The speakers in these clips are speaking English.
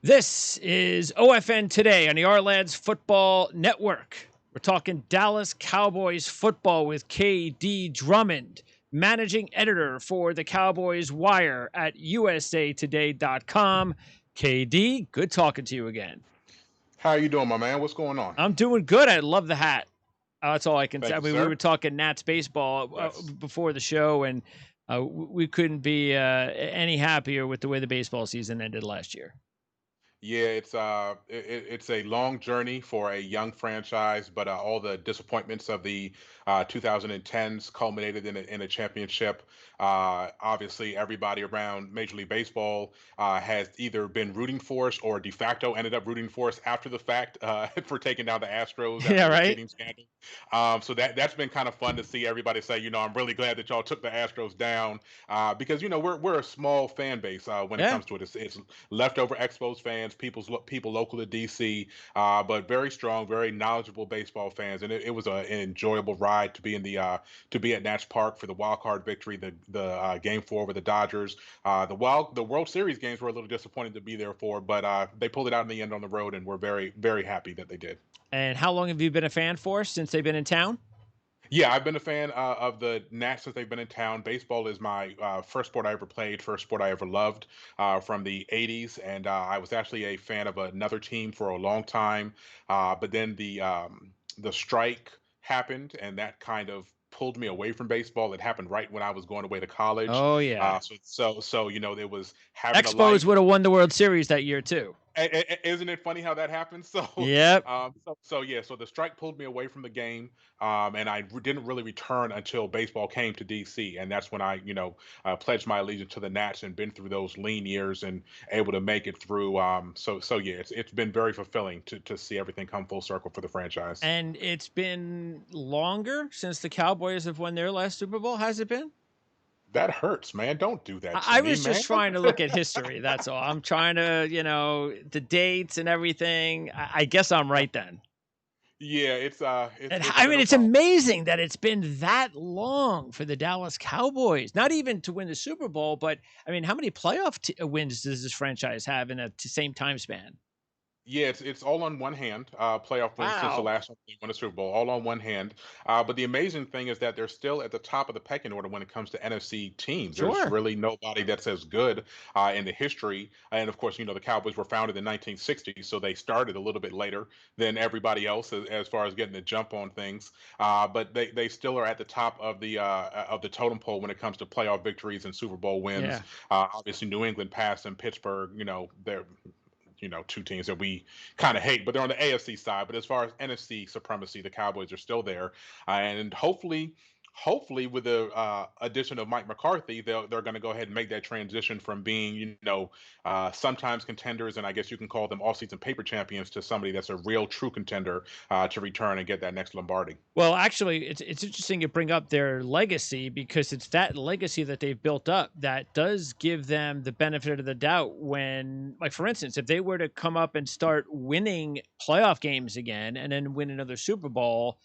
This is OFN Today on the Our Football Network. We're talking Dallas Cowboys football with KD Drummond, managing editor for the Cowboys Wire at usatoday.com. KD, good talking to you again. How you doing, my man? What's going on? I'm doing good. I love the hat. That's all I can say. Thank I you, mean, we sir. were talking Nats baseball Yes. before the show, and we couldn't be any happier with the way the baseball season ended last year. Yeah, it's a long journey for a young franchise, but all the disappointments of the 2010s culminated in a championship. Obviously, everybody around Major League Baseball has either been rooting for us or de facto ended up rooting for us after the fact for taking down the Astros Yeah, after the right? cheating scandal. So that's been kind of fun to see everybody say, I'm really glad that y'all took the Astros down because we're a small fan base when it Yeah. comes to it. It's leftover Expos fans, people local to DC, but very strong, very knowledgeable baseball fans, and it was an enjoyable ride to be in the to be at Nats Park for the wild card victory, the game four with the Dodgers. The World Series games were a little disappointing to be there for, but they pulled it out in the end on the road, and we're very happy that they did. And how long have you been a fan for since they've been in town? Yeah, I've been a fan of the Nats since they've been in town. Baseball is my first sport I ever played, first sport I ever loved from the '80s, and I was actually a fan of another team for a long time. But then the strike happened, and that kind of pulled me away from baseball. It happened right when I was going away to college. Oh, yeah. It was having a Expos life. would have won the World Series that year, too. Isn't it funny how that happens? Yep. So the strike pulled me away from the game, and didn't really return until baseball came to DC, and that's when I pledged my allegiance to the Nats and been through those lean years and able to make it through. So it's been very fulfilling to see everything come full circle for the franchise. And it's been longer since the Cowboys have won their last Super Bowl, has it been? That hurts, man. Don't do that to I me, was man. just trying to look at history. That's all. I'm trying to, the dates and everything. I guess I'm right then. Yeah, And it's I been mean, a it's while. amazing that it's been that long for the Dallas Cowboys, not even to win the Super Bowl, but I mean, how many playoff wins does this franchise have in a same time span? Yeah, it's all on one hand. Playoff wins since the Wow. last time they won a Super Bowl, all on one hand. But the amazing thing is that they're still at the top of the pecking order when it comes to NFC teams. There's Sure. really nobody that's as good in the history. And of course, the Cowboys were founded in 1960, so they started a little bit later than everybody else as far as getting the jump on things. But they still are at the top of the totem pole when it comes to playoff victories and Super Bowl wins. Yeah. Obviously, New England passed and Pittsburgh. They're two teams that we kind of hate, but they're on the AFC side. But as far as NFC supremacy, the Cowboys are still there, and hopefully, with the addition of Mike McCarthy, they're going to go ahead and make that transition from being, sometimes contenders, and I guess you can call them all-season paper champions, to somebody that's a real true contender to return and get that next Lombardi. Well, actually, it's interesting you bring up their legacy because it's that legacy that they've built up that does give them the benefit of the doubt when, like, for instance, if they were to come up and start winning playoff games again and then win another Super Bowl,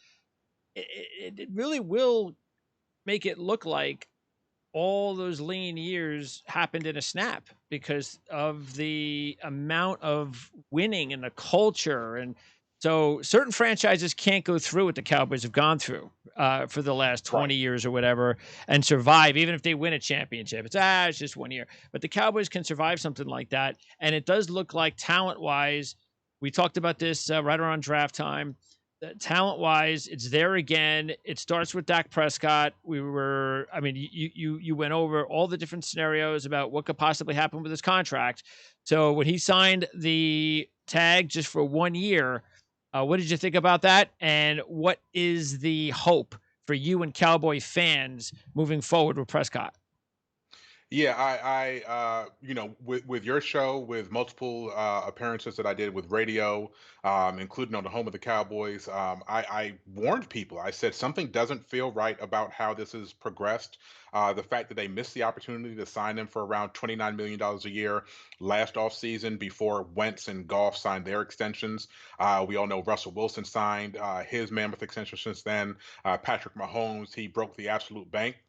it really will make it look like all those lean years happened in a snap because of the amount of winning and the culture. And so certain franchises can't go through what the Cowboys have gone through for the last Right. 20 years or whatever and survive, even if they win a championship. It's just 1 year. But the Cowboys can survive something like that. And it does look like talent wise, we talked about this right around draft time. Talent wise, it's there again. It starts with Dak Prescott. I mean, you went over all the different scenarios about what could possibly happen with his contract. So when he signed the tag just for 1 year, what did you think about that? And what is the hope for you and Cowboy fans moving forward with Prescott? Yeah, with your show, with multiple appearances that I did with radio, including on the home of the Cowboys, I warned people. I said something doesn't feel right about how this has progressed. The fact that they missed the opportunity to sign him for around $29 million a year last offseason before Wentz and Goff signed their extensions. We all know Russell Wilson signed his mammoth extension since then. Patrick Mahomes, he broke the absolute bank.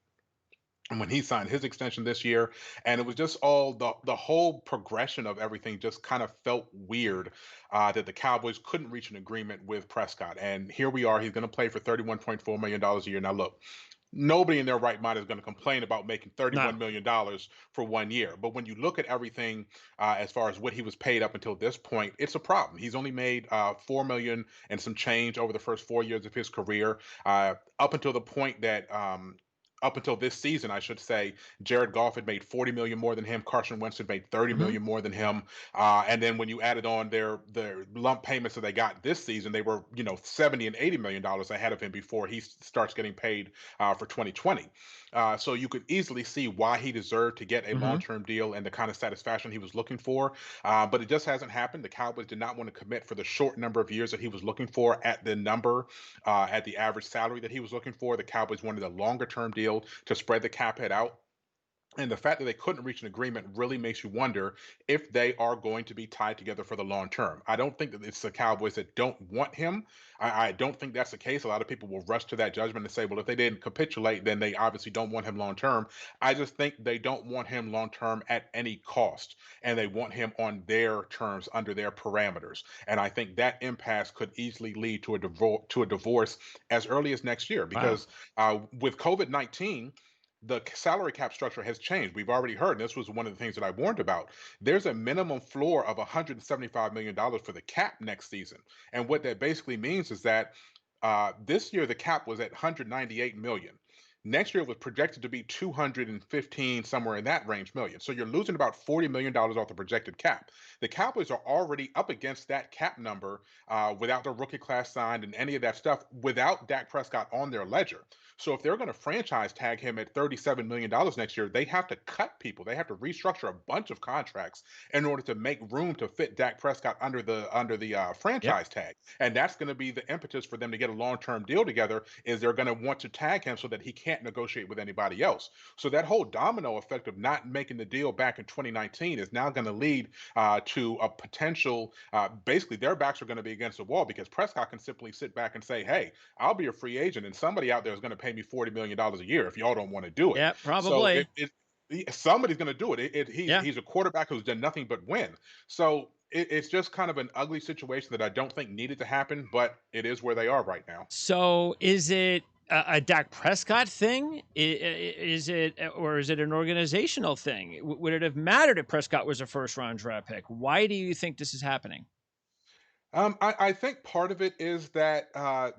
when he signed his extension this year, and it was just all the whole progression of everything just kind of felt weird, that the Cowboys couldn't reach an agreement with Prescott. And here we are, he's going to play for $31.4 million a year. Now look, nobody in their right mind is going to complain about making No. $31 million for 1 year. But when you look at everything, as far as what he was paid up until this point, it's a problem. He's only made 4 million and some change over the first 4 years of his career. Up until the point that up until this season, I should say, Jared Goff had made 40 million more than him. Carson Wentz had made 30 Hmm. million more than him. And then when you added on their lump payments that they got this season, they were 70 and 80 million dollars ahead of him before he starts getting paid for 2020. So you could easily see why he deserved to get a long Hmm. term deal and the kind of satisfaction he was looking for. But it just hasn't happened. The Cowboys did not want to commit for the short number of years that he was looking for at the number, at the average salary that he was looking for. The Cowboys wanted a longer term deal to spread the cap hit out. And the fact that they couldn't reach an agreement really makes you wonder if they are going to be tied together for the long term. I don't think that it's the Cowboys that don't want him. I don't think that's the case. A lot of people will rush to that judgment and say, well, if they didn't capitulate, then they obviously don't want him long term. I just think they don't want him long term at any cost. And they want him on their terms, under their parameters. And I think that impasse could easily lead to a divorce as early as next year. Wow. Because with COVID-19, the salary cap structure has changed. We've already heard, and this was one of the things that I warned about. There's a minimum floor of $175 million for the cap next season. And what that basically means is that this year the cap was at 198 million. Next year it was projected to be 215, somewhere in that range, million. So you're losing about $40 million off the projected cap. The Cowboys are already up against that cap number, without the rookie class signed and any of that stuff, without Dak Prescott on their ledger. So if they're going to franchise tag him at $37 million next year, they have to cut people. They have to restructure a bunch of contracts in order to make room to fit Dak Prescott under the Yep. franchise tag. And that's going to be the impetus for them to get a long-term deal together. Is they're going to want to tag him so that he can't negotiate with anybody else. So that whole domino effect of not making the deal back in 2019 is now going to lead to a potential. Basically, their backs are going to be against the wall because Prescott can simply sit back and say, "Hey, I'll be a free agent, and somebody out there is going to pay me $40 million a year if y'all don't want to do it." Yeah, So probably. somebody's going to do it. He's Yeah. he's a quarterback who's done nothing but win. So it's just kind of an ugly situation that I don't think needed to happen, but it is where they are right now. So is it a Dak Prescott thing? Is it, or is it an organizational thing? Would it have mattered if Prescott was a first round draft pick? Why do you think this is happening? I think part of it is that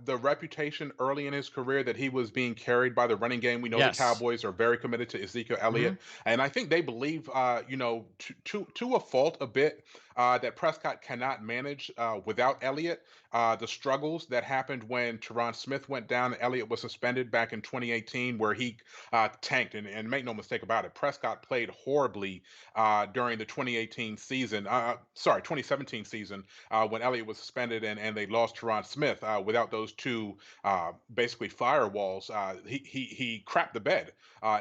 the reputation early in his career that he was being carried by the running game. We know the Yes. Cowboys are very committed to Ezekiel Hmm. Elliott, and I think they believe, to a fault a bit, that Prescott cannot manage without Elliott. The struggles that happened when Teron Smith went down and Elliott was suspended back in 2018, where he tanked, and make no mistake about it, Prescott played horribly during the 2018 season. Sorry, 2017 season, when Elliott was suspended and they lost Teron Smith. Without those two basically firewalls, he crapped the bed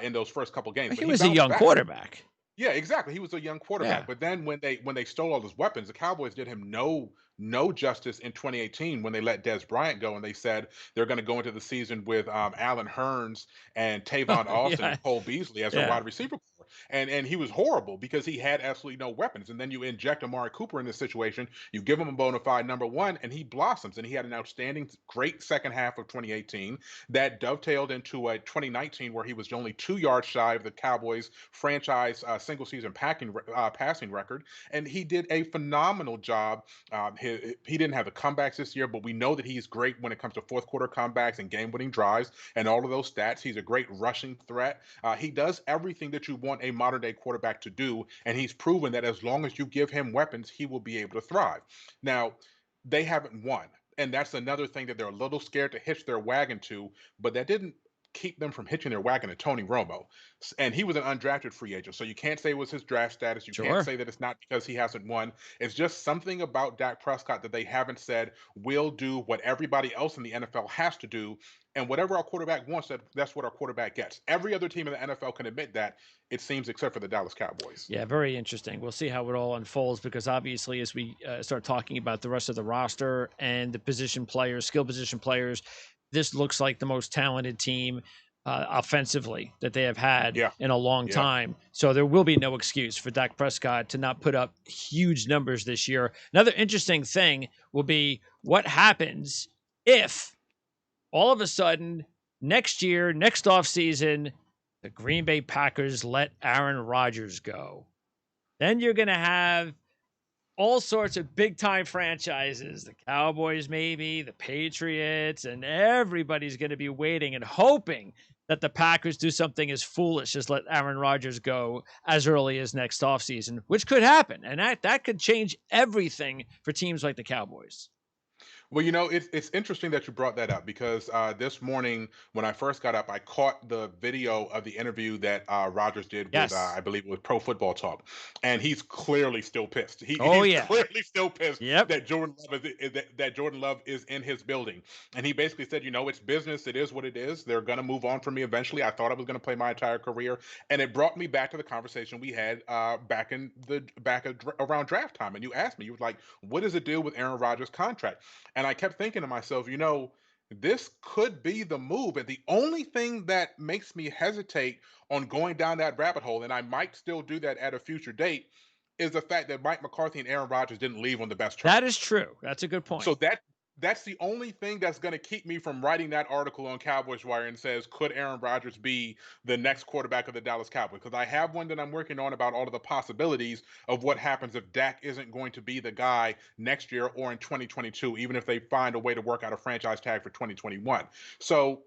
in those first couple games, He but he was a bounced young back. quarterback. Yeah, exactly. He was a young quarterback, Yeah. but then when they stole all his weapons, the Cowboys did him no justice in 2018 when they let Des Bryant go, and they said they're going to go into the season with Allen Hurns and Tavon Austin Yeah. and Cole Beasley as their Yeah. wide receiver core. And he was horrible because he had absolutely no weapons. And then you inject Amari Cooper in this situation, you give him a bona fide number one, and he blossoms. And he had an outstanding, great second half of 2018 that dovetailed into a 2019 where he was only 2 yards shy of the Cowboys franchise single season passing record, and he did a phenomenal job. He didn't have the comebacks this year, but we know that he's great when it comes to fourth quarter comebacks and game winning drives and all of those stats. He's a great rushing threat. He does everything that you want a modern day quarterback to do, and he's proven that as long as you give him weapons, he will be able to thrive. Now, they haven't won. And that's another thing that they're a little scared to hitch their wagon to, but that didn't keep them from hitching their wagon to Tony Romo. And he was an undrafted free agent. So you can't say it was his draft status. You can't Sure. say that it's not because he hasn't won. It's just something about Dak Prescott that they haven't said, we'll do what everybody else in the NFL has to do. And whatever our quarterback wants, that's what our quarterback gets. Every other team in the NFL can admit that, it seems, except for the Dallas Cowboys. Yeah, very interesting. We'll see how it all unfolds because obviously, as we start talking about the rest of the roster and the position players, skill position players, this looks like the most talented team. offensively that they have had Yeah, in a long yeah. time. So there will be no excuse for Dak Prescott to not put up huge numbers this year. Another interesting thing will be what happens if all of a sudden next year, next offseason, the Green Bay Packers let Aaron Rodgers go. Then you're going to have all sorts of big time franchises, the Cowboys, maybe the Patriots, and everybody's going to be waiting and hoping that the Packers do something as foolish as let Aaron Rodgers go as early as next offseason, which could happen. And that could change everything for teams like the Cowboys. Well, you know, it's interesting that you brought that up because this morning when I first got up, I caught the video of the interview that Rogers did with, Yes. I believe, with Pro Football Talk, and he's clearly still pissed. Oh, He's yeah. clearly still pissed Yep. that that Jordan Love is in his building, and he basically said, you know, it's business. It is what it is. They're gonna move on from me eventually. I thought I was gonna play my entire career, and it brought me back to the conversation we had around draft time, and you asked me, you was like, what does it do with Aaron Rodgers' contract? And I kept thinking to myself, you know, this could be the move. And the only thing that makes me hesitate on going down that rabbit hole, and I might still do that at a future date, is the fact that Mike McCarthy and Aaron Rodgers didn't leave on the best That is terms. true. That's a good point. So that's the only thing that's going to keep me from writing that article on Cowboys Wire and says, could Aaron Rodgers be the next quarterback of the Dallas Cowboys? Because I have one that I'm working on about all of the possibilities of what happens if Dak isn't going to be the guy next year or in 2022, even if they find a way to work out a franchise tag for 2021. So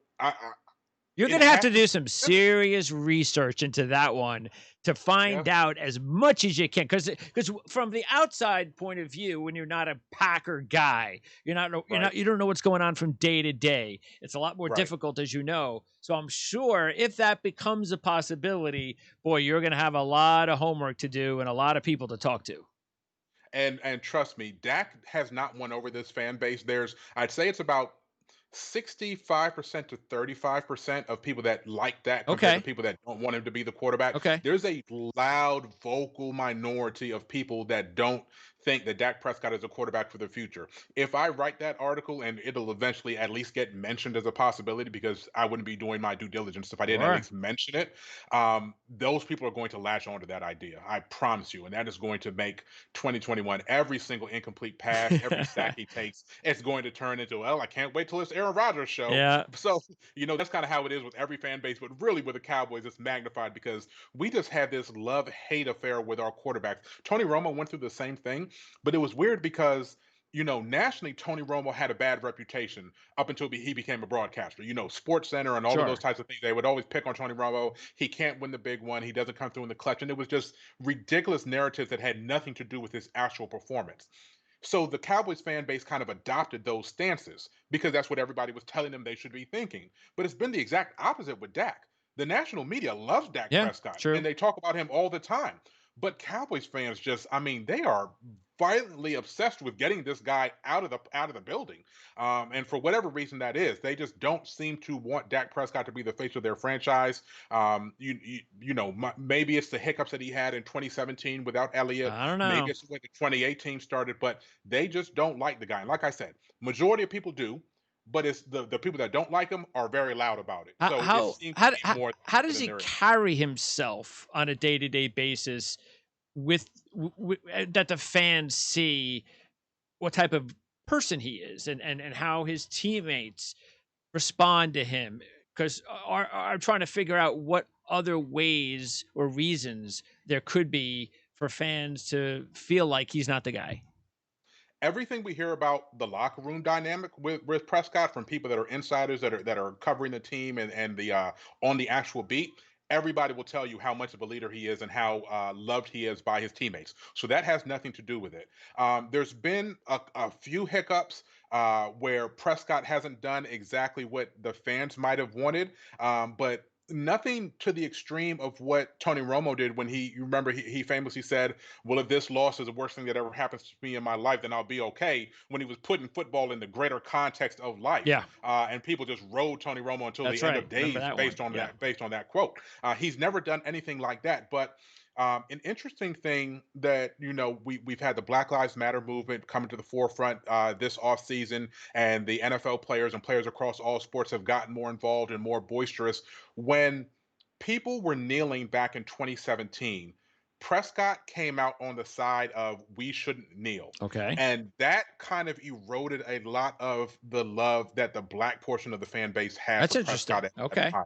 You're it going to have has to to be do some considered. serious research into that one to Yeah, find out as much as you can, because from the outside point of view, when you're not a Packer guy, right, you don't know what's going on from day to day. It's a lot more right. difficult, as you know. So I'm sure if that becomes a possibility, boy, you're going to have a lot of homework to do and a lot of people to talk to. And trust me, Dak has not won over this fan base. There's I'd say it's about 65% to 35% of people that like Dak compared to Okay. people that don't want him to be the quarterback. Okay. There's a loud, vocal minority of people that don't think that Dak Prescott is a quarterback for the future. If I write that article and it'll eventually at least get mentioned as a possibility because I wouldn't be doing my due diligence if I didn't at Sure. least mention it, those people are going to latch onto that idea. I promise you. And that is going to make 2021, every single incomplete pass, every sack he takes, it's going to turn into, well, I can't wait till it's Aaron Rodgers show. Yeah. So, you know, that's kind of how it is with every fan base, but really with the Cowboys, it's magnified because we just have this love hate affair with our quarterbacks. Tony Romo went through the same thing, but it was weird because you know, nationally, Tony Romo had a bad reputation up until he became a broadcaster. You know, Sports Center and all of those Sure. types of things. They would always pick on Tony Romo. He can't win the big one. He doesn't come through in the clutch. And it was just ridiculous narratives that had nothing to do with his actual performance. So the Cowboys fan base kind of adopted those stances because that's what everybody was telling them they should be thinking. But it's been the exact opposite with Dak. The national media loves Dak Yeah. Prescott and True. they talk about him all the time. But Cowboys fans just, I mean, they are violently obsessed with getting this guy out of the building. And for whatever reason that is, they just don't seem to want Dak Prescott to be the face of their franchise. You know, maybe it's the hiccups that he had in 2017 without Elliott. I don't Maybe know. it's when the 2018 started, but they just don't like the guy. And like I said, majority of people do, but it's the people that don't like him are very loud about it. How So it how seems to how be how more how of does the he narrative. carry himself on a day-to-day basis with that the fans see what type of person he is and how his teammates respond to him? Because I'm trying to figure out what other ways or reasons there could be for fans to feel like he's not the guy. Everything we hear about the locker room dynamic with Prescott from people that are insiders that are covering the team and the on the actual beat, everybody will tell you how much of a leader he is and how loved he is by his teammates. So that has nothing to do with it. There's been a few hiccups where Prescott hasn't done exactly what the fans might have wanted, but nothing to the extreme of what Tony Romo did when you remember he famously said, well, if this loss is the worst thing that ever happens to me in my life, then I'll be okay. When he was putting football in the greater context of life, Yeah, and people just rode Tony Romo until that's the end right. of Remember days that one? Yeah. based on that quote. He's never done anything like that, but An interesting thing that we've had the Black Lives Matter movement coming to the forefront this off season, and the NFL players and players across all sports have gotten more involved and more boisterous. When people were kneeling back in 2017, Prescott came out on the side of we shouldn't kneel. Okay. And that kind of eroded a lot of the love that the black portion of the fan base had That's for Prescott interesting. at the Okay. time.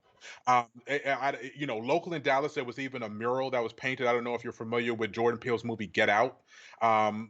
Local in Dallas, there was even a mural that was painted. I don't know if you're familiar with Jordan Peele's movie Get Out,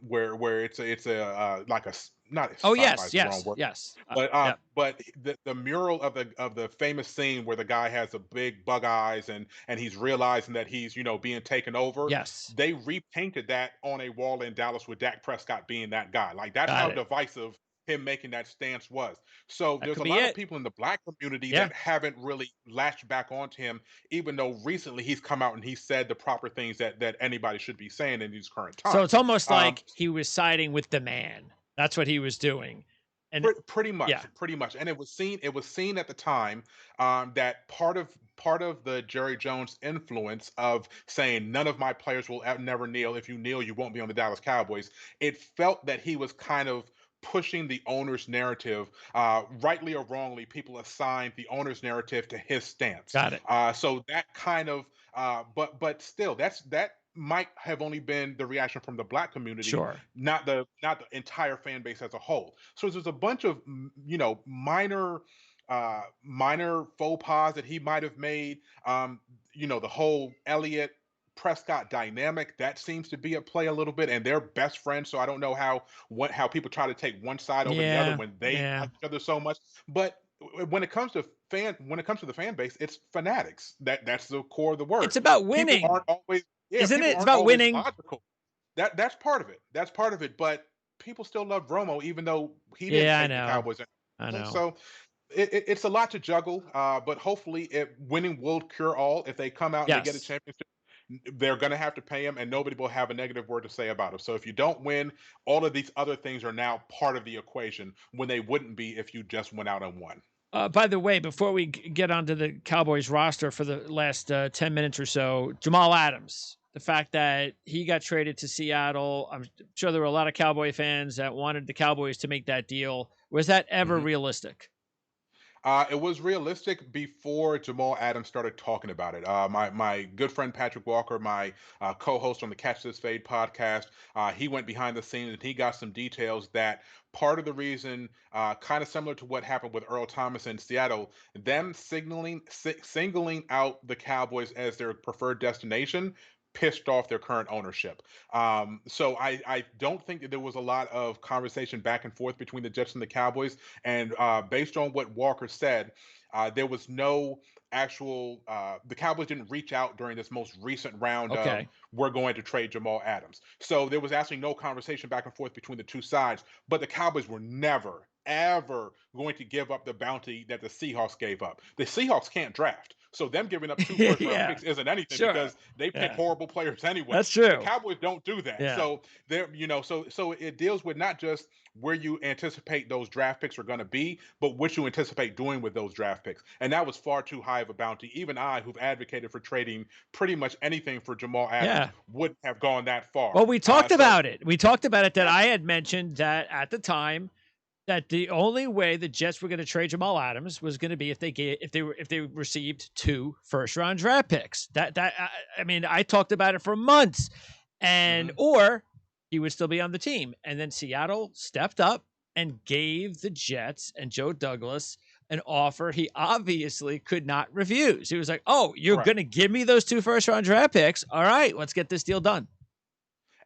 where it's like not Oh, sci-fi yes, is the wrong yes, word, yes. but Yeah. the mural of the famous scene where the guy has the big bug eyes and he's realizing that he's being taken over. Yes. They repainted that on a wall in Dallas with Dak Prescott being that guy. Like that's Got how it. divisive him making that stance was. So That there's could a be lot of it. people in the black community Yeah. that haven't really latched back onto him, even though recently he's come out and he said the proper things that anybody should be saying in these current So it's times. almost Um, like he was siding with the man. That's what he was doing. And Pretty yeah, much, pretty much, and it was seen at the time that part of the Jerry Jones influence of saying none of my players will never kneel. If you kneel, you won't be on the Dallas Cowboys. It felt that he was kind of pushing the owner's narrative, rightly or wrongly. People assigned the owner's narrative to his stance. got it. So that kind of, but still, that might have only been the reaction from the black community, Sure. not the entire fan base as a whole. So there's a bunch of minor faux pas that he might have made. The whole Elliott Prescott dynamic that seems to be at play a little bit, and they're best friends. So I don't know how people try to take one side over the other Yeah. when they Yeah. like each other so much. But when it comes to the fan base, it's fanatics. That's the core of the word. It's about People winning, aren't always yeah, isn't people it? It's aren't about always winning. logical. That's part of it. That's part of it. But people still love Romo, even though he didn't Yeah, I take the know. Cowboys. I know. So it's a lot to juggle. But hopefully, winning will cure all. If they come out and they get a Yes. championship, they're going to have to pay him, and nobody will have a negative word to say about him. So if you don't win, all of these other things are now part of the equation when they wouldn't be if you just went out and won. By the way, before we get onto the Cowboys roster for the last 10 minutes or so, Jamal Adams, the fact that he got traded to Seattle, I'm sure there were a lot of Cowboy fans that wanted the Cowboys to make that deal. Was that ever Mhm. realistic? It was realistic before Jamal Adams started talking about it. My good friend Patrick Walker, my co-host on the Catch This Fade podcast, he went behind the scenes and he got some details that part of the reason, kind of similar to what happened with Earl Thomas in Seattle, them singling out the Cowboys as their preferred destination pissed off their current ownership. So I don't think that there was a lot of conversation back and forth between the Jets and the Cowboys. And based on what Walker said, there was no actual. The Cowboys didn't reach out during this most recent round of Okay. we're going to trade Jamal Adams. So there was actually no conversation back and forth between the two sides. But the Cowboys were never ever going to give up the bounty that the Seahawks gave up. The Seahawks can't draft. So them giving up two first round Yeah. picks isn't anything Sure. because they pick Yeah. horrible players anyway. That's The true. Cowboys don't do that. Yeah. So so it deals with not just where you anticipate those draft picks are going to be, but what you anticipate doing with those draft picks. And that was far too high of a bounty. Even I, who've advocated for trading pretty much anything for Jamal Adams, Yeah. wouldn't have gone that far. Well, we talked So about it. We talked about it that yeah, I had mentioned that at the time that the only way the Jets were going to trade Jamal Adams was going to be if they received 2 first-round draft picks. I mean, I talked about it for months, and mhm, or he would still be on the team. And then Seattle stepped up and gave the Jets and Joe Douglas an offer he obviously could not refuse. He was like, "Oh, you're correct. going to give me those 2 first-round draft picks? All right, let's get this deal done."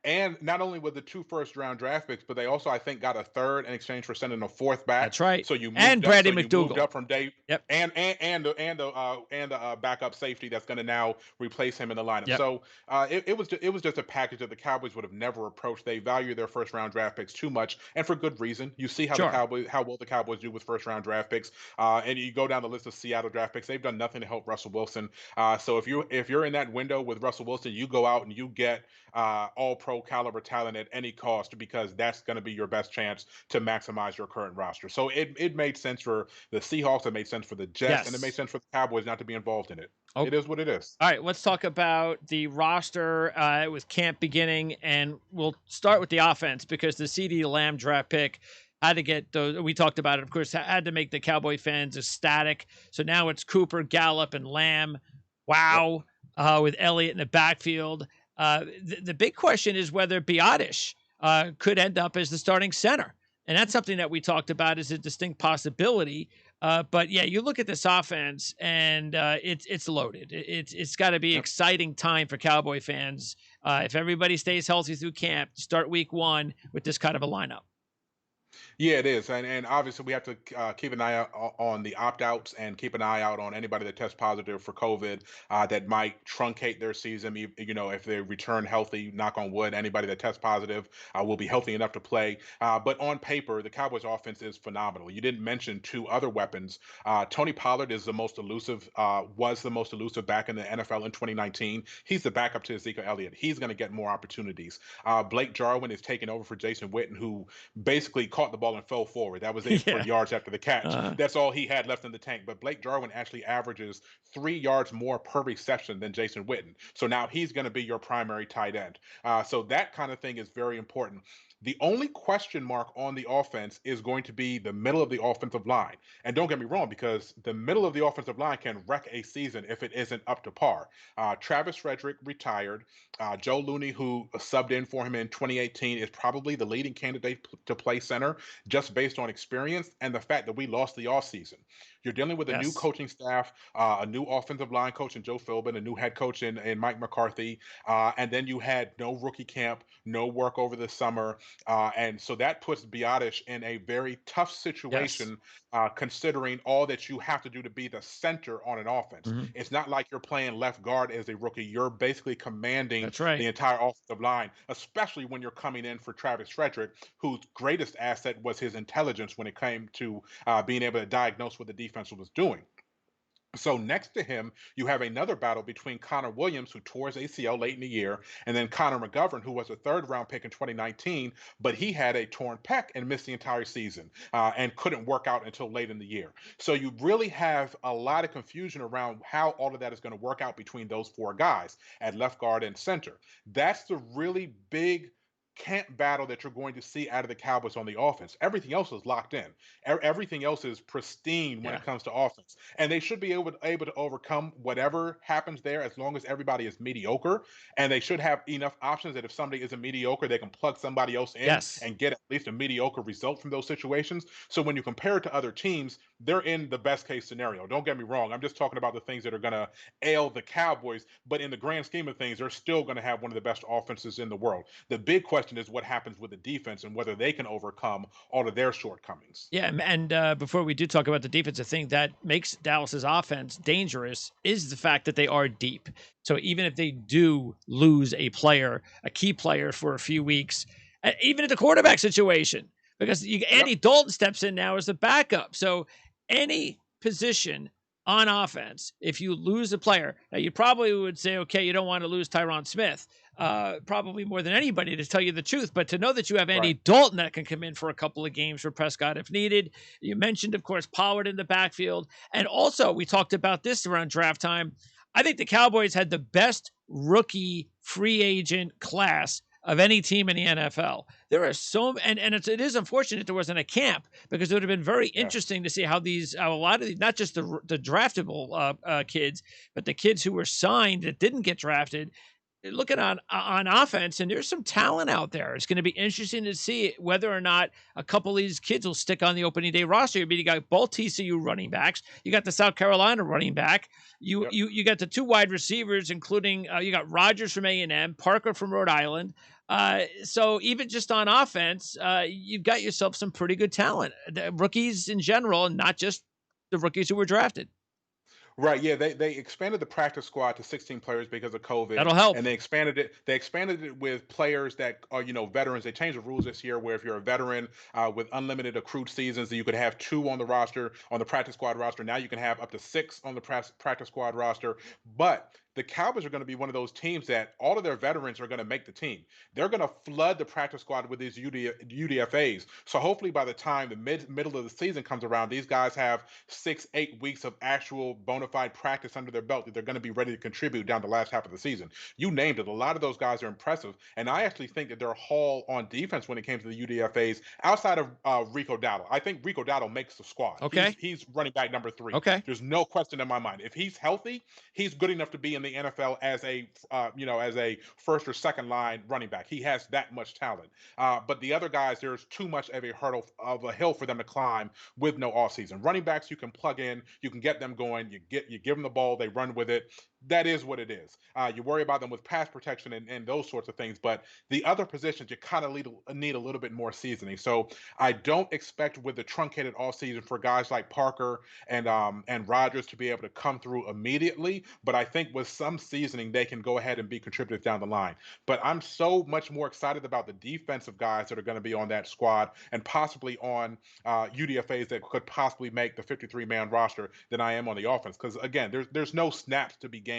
And not only with the 2 first round draft picks, but they also, I think, got a third in exchange for sending a fourth back. That's right. So you And moved up. So Brady you moved McDougal. up from Dave, Yep. and the backup safety that's going to now replace him in the lineup. Yep. So it was just a package that the Cowboys would have never approached. They value their first round draft picks too much, and for good reason. You see Sure. how well the Cowboys do with first round draft picks, and you go down the list of Seattle draft picks. They've done nothing to help Russell Wilson. So if you're in that window with Russell Wilson, you go out and you get all pro pro caliber talent at any cost because that's going to be your best chance to maximize your current roster. So it made sense for the Seahawks, it made sense for the Jets, and it made Yes. sense for the Cowboys not to be involved in it. Oh, It is what it is. all right. Let's talk about the roster with camp beginning, and we'll start with the offense because the CD Lamb draft pick had to get those. We talked about it, of course, had to make the Cowboy fans ecstatic. So now it's Cooper, Gallup, and Lamb. Yep. Wow, with Elliott in the backfield. The big question is whether Biotish could end up as the starting center. And that's something that we talked about as a distinct possibility. But yeah, you look at this offense and it's loaded. It's got to be Yep. exciting time for Cowboy fans if everybody stays healthy through camp. Start week one with this kind of a lineup. Yeah, it is, and obviously we have to keep an eye out on the opt outs and keep an eye out on anybody that tests positive for COVID that might truncate their season. If they return healthy, knock on wood, anybody that tests positive will be healthy enough to play. But on paper, the Cowboys' offense is phenomenal. You didn't mention two other weapons. Tony Pollard is the most elusive, was the most elusive back in the NFL in 2019. He's the backup to Ezekiel Elliott. He's going to get more opportunities. Blake Jarwin is taking over for Jason Witten, who basically caught the ball and fell forward. That was it for Yeah. yards after the catch. Uh, That's all he had left in the tank. But Blake Jarwin actually averages 3 yards more per reception than Jason Witten. So now he's going to be your primary tight end. So that kind of thing is very important. The only question mark on the offense is going to be the middle of the offensive line. And don't get me wrong, because the middle of the offensive line can wreck a season if it isn't up to par. Travis Frederick retired. Joe Looney, who subbed in for him in 2018, is probably the leading candidate to play center just based on experience and the fact that we lost the offseason. You're dealing with a new yes. coaching staff, a new offensive line coach in Joe Philbin, a new head coach in Mike McCarthy, and then you had no rookie camp, no work over the summer, and so that puts Biotish in a very tough Yes. situation, considering all that you have to do to be the center on an offense. Mhm. It's not like you're playing left guard as a rookie. You're basically commanding That's right. the entire offensive line, especially when you're coming in for Travis Frederick, whose greatest asset was his intelligence when it came to being able to diagnose what the defense was doing. So next to him, you have another battle between Connor Williams, who tore his ACL late in the year, and then Connor McGovern, who was a third-round pick in 2019, but he had a torn pec and missed the entire season and couldn't work out until late in the year. So you really have a lot of confusion around how all of that is going to work out between those four guys at left guard and center. That's the really big camp battle that you're going to see out of the Cowboys on the offense. Everything else is locked in. Everything else is pristine when Yeah. it comes to offense, and they should be able to overcome whatever happens there as long as everybody is mediocre. And they should have enough options that if somebody isn't mediocre, they can plug somebody else in Yes. and get at least a mediocre result from those situations. So when you compare it to other teams, they're in the best case scenario. Don't get me wrong. I'm just talking about the things that are going to ail the Cowboys, but in the grand scheme of things, they're still going to have one of the best offenses in the world. The big question is what happens with the defense and whether they can overcome all of their shortcomings. Yeah, and before we do talk about the defensive thing that makes Dallas's offense dangerous is the fact that they are deep. So even if they do lose a player, a key player for a few weeks, even at the quarterback situation, because Yep. Andy Dalton steps in now as the backup. So any position on offense, if you lose a player, now you probably would say, okay, you don't want to lose Tyron Smith, probably more than anybody to tell you the truth. But to know that you have Andy Right. Dalton that can come in for a couple of games for Prescott if needed. You mentioned, of course, Pollard in the backfield. And also, we talked about this around draft time. I think the Cowboys had the best rookie free agent class of any team in the NFL. There are so and it is unfortunate there wasn't a camp because it would have been very Yes. interesting to see how these a lot of these not just the draftable kids, but the kids who were signed that didn't get drafted looking on offense, and there's some talent out there. It's going to be interesting to see whether or not a couple of these kids will stick on the opening day roster. I mean, you got both TCU running backs, you got the South Carolina running back, Yep. you got the two wide receivers, including you got Rodgers from A&M, Parker from Rhode Island. So even just on offense, you've got yourself some pretty good talent, the rookies in general, and not just the rookies who were drafted. Right. Yeah. They expanded the practice squad to 16 players because of COVID, That'll help. and they expanded it. They expanded it with players that are veterans. They changed the rules this year where if you're a veteran with unlimited accrued seasons, you could have two on the roster on the practice squad roster. Now you can have up to six on the practice squad roster. But the Cowboys are going to be one of those teams that all of their veterans are going to make the team. They're going to flood the practice squad with these UDFAs. So hopefully by the time the middle of the season comes around, these guys have 6, 8 weeks of actual bona fide practice under their belt that they're going to be ready to contribute down the last half of the season. You named it. A lot of those guys are impressive. And I actually think that their haul on defense when it came to the UDFAs, outside of Rico Dowdle, I think Rico Dowdle makes the squad. Okay. He's running back number 3. Okay. There's no question in my mind. If he's healthy, he's good enough to be in the NFL as a as a first or second line running back. He has that much talent. But the other guys, there's too much of a hill for them to climb with no offseason. Running backs you can plug in, you can get them going. You give them the ball, they run with it. That is what it is. You worry about them with pass protection and those sorts of things, but the other positions you kind of need a little bit more seasoning. So I don't expect with the truncated off season for guys like Parker and Rodgers to be able to come through immediately. But I think with some seasoning, they can go ahead and be contributors down the line. But I'm so much more excited about the defensive guys that are going to be on that squad and possibly on UDFAs that could possibly make the 53-man roster than I am on the offense. Because again, there's no snaps to be gained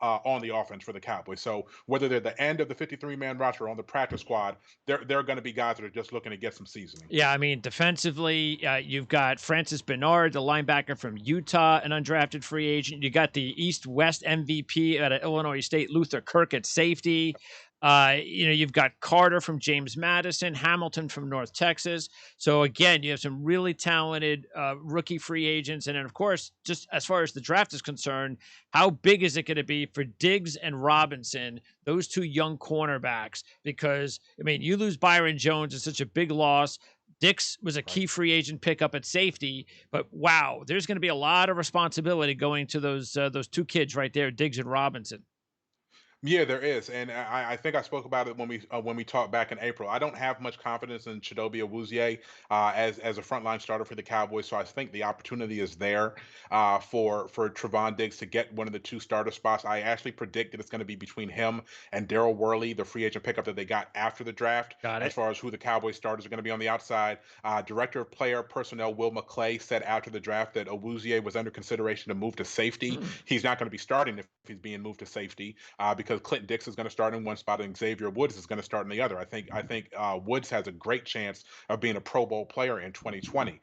on the offense for the Cowboys. So whether they're the end of the 53-man roster or on the practice squad, they're going to be guys that are just looking to get some seasoning. Yeah, I mean, defensively, you've got Francis Bernard, the linebacker from Utah, an undrafted free agent. You got the East-West MVP out of Illinois State, Luther Kirk at safety. You've got Carter from James Madison, Hamilton from North Texas. So again, you have some really talented rookie free agents. And then, of course, just as far as the draft is concerned, how big is it going to be for Diggs and Robinson, those two young cornerbacks? Because, I mean, you lose Byron Jones, it's such a big loss. Dix was a key free agent pickup at safety, but wow, there's going to be a lot of responsibility going to those two kids right there, Diggs and Robinson. Yeah, there is, and I think I spoke about it when we talked back in April. I don't have much confidence in Chidobe Awuzie as a frontline starter for the Cowboys, so I think the opportunity is there for Trevon Diggs to get one of the two starter spots. I actually predict that it's going to be between him and Daryl Worley, the free agent pickup that they got after the draft. Got As it. far as who the Cowboys starters are going to be on the outside, Director of Player Personnel Will McClay said after the draft that Awuzie was under consideration to move to safety. He's not going to be starting if he's being moved to safety because Clinton Dix is going to start in one spot and Xavier Woods is going to start in the other. I think Woods has a great chance of being a Pro Bowl player in 2020.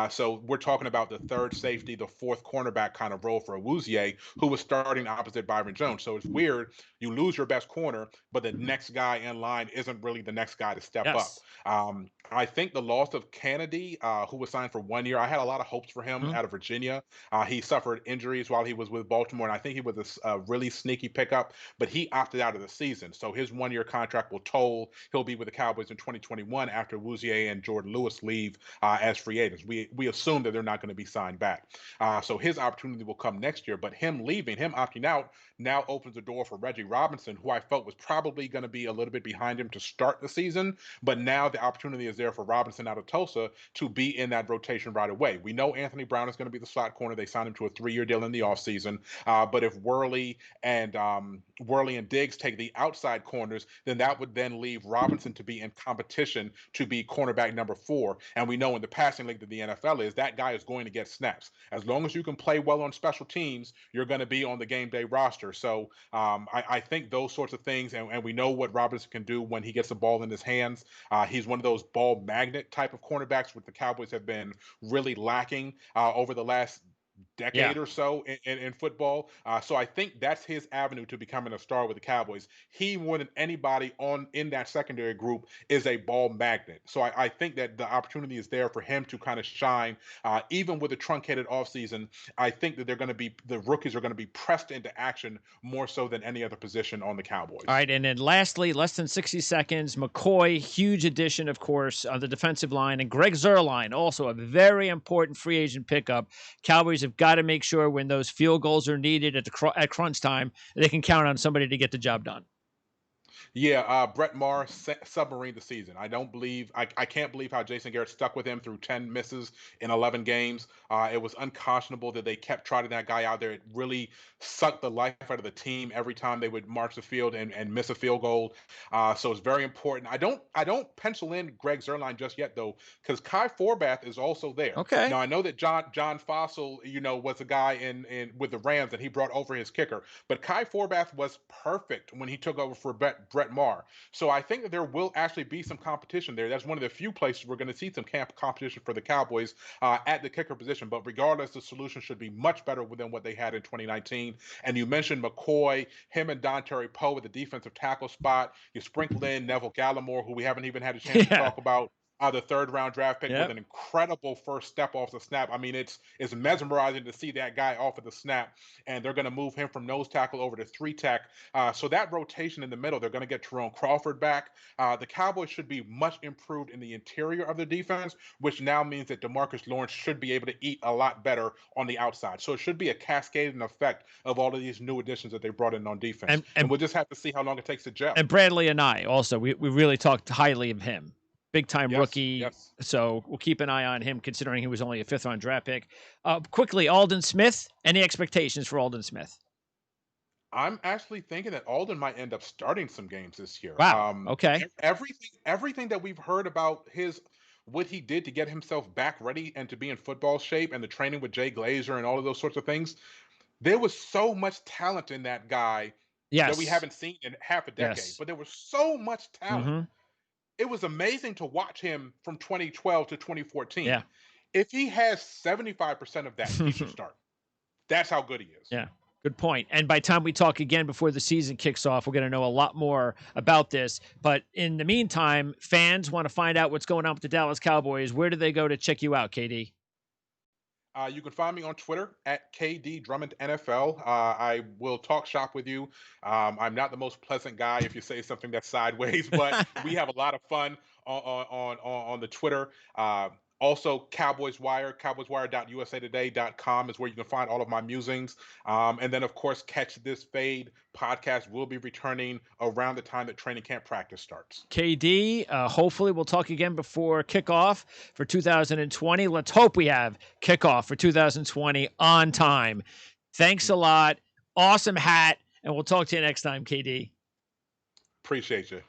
So we're talking about the third safety, the fourth cornerback kind of role for Awuzie, who was starting opposite Byron Jones. So it's weird. You lose your best corner, but the next guy in line isn't really the next guy to step Yes. up. I think the loss of Kennedy, who was signed for 1 year, I had a lot of hopes for him Mhm. out of Virginia. He suffered injuries while he was with Baltimore, and I think he was a really sneaky pickup, but he opted out of the season. So his 1 year contract will toll. He'll be with the Cowboys in 2021 after Wouzier and Jordan Lewis leave as free agents. We assume that they're not going to be signed back. So his opportunity will come next year, but him leaving, him opting out, now opens the door for Reggie Robinson, who I felt was probably going to be a little bit behind him to start the season. But now the opportunity is there for Robinson out of Tulsa to be in that rotation right away. We know Anthony Brown is going to be the slot corner. They signed him to a 3 year deal in the offseason. But if Worley and Diggs take the outside corners, then that would then leave Robinson to be in competition to be cornerback number 4. And we know in the passing league that the NFL is, that guy is going to get snaps. As long as you can play well on special teams, you're going to be on the game day roster. So I think those sorts of things, and we know what Robinson can do when he gets the ball in his hands. He's one of those ball magnet type of cornerbacks, which the Cowboys have been really lacking over the last Yeah. decade or so in football. So I think that's his avenue to becoming a star with the Cowboys. He, more than anybody in that secondary group, is a ball magnet. So I think that the opportunity is there for him to kind of shine. Even with a truncated offseason, I think that the rookies are going to be pressed into action more so than any other position on the Cowboys. All right, and then lastly, less than 60 seconds, McCoy, huge addition, of course, on the defensive line, and Greg Zuerlein, also a very important free agent pickup. Cowboys have got to make sure when those field goals are needed at crunch time, they can count on somebody to get the job done. Yeah, Brett Maher submarine the season. I can't believe how Jason Garrett stuck with him through 10 misses in 11 games. It was unconscionable that they kept trotting that guy out there. It really sucked the life out of the team every time they would march the field and miss a field goal. So it's very important. I don't pencil in Greg Zerline just yet though, because Kai Forbath is also there. Okay. Now I know that John Fossil, was a guy in with the Rams and he brought over his kicker. But Kai Forbath was perfect when he took over for Brett Maher. So I think that there will actually be some competition there. That's one of the few places we're going to see some competition for the Cowboys at the kicker position. But regardless, the solution should be much better than what they had in 2019. And you mentioned McCoy, him and Dontari Poe at the defensive tackle spot. You sprinkle in Neville Gallimore, who we haven't even had a chance to Yeah. talk about. The third round draft pick with Yep. an incredible first step off the snap. I mean, it's mesmerizing to see that guy off of the snap, and they're going to move him from nose tackle over to three tack. So that rotation in the middle, they're going to get Tyrone Crawford back. The Cowboys should be much improved in the interior of the defense, which now means that DeMarcus Lawrence should be able to eat a lot better on the outside. So it should be a cascading effect of all of these new additions that they brought in on defense, and we'll just have to see how long it takes to gel. And Bradley and I also, we really talked highly of him. Big time rookie. Yes. So we'll keep an eye on him considering he was only a 5th round draft pick. Quickly, Aldon Smith. Any expectations for Aldon Smith? I'm actually thinking that Alden might end up starting some games this year. Wow. Okay. Everything that we've heard about what he did to get himself back ready and to be in football shape and the training with Jay Glazer and all of those sorts of things, there was so much talent in that guy that we Yes. haven't seen in half a decade. Yes. But there was so much talent. Mm-hmm. It was amazing to watch him from 2012 to 2014. Yeah. If he has 75% of that, he should start. That's how good he is. Yeah. Good point. And by the time we talk again before the season kicks off, we're going to know a lot more about this. But in the meantime, fans want to find out what's going on with the Dallas Cowboys. Where do they go to check you out, KD? You can find me on Twitter at KD Drummond NFL. I will talk shop with you. I'm not the most pleasant guy if you say something that's sideways, but we have a lot of fun on the Twitter. Also, Cowboys Wire, cowboyswire.usatoday.com is where you can find all of my musings. And then, of course, Catch This Fade podcast will be returning around the time that training camp practice starts. KD, hopefully we'll talk again before kickoff for 2020. Let's hope we have kickoff for 2020 on time. Thanks a lot. Awesome hat. And we'll talk to you next time, KD. Appreciate you.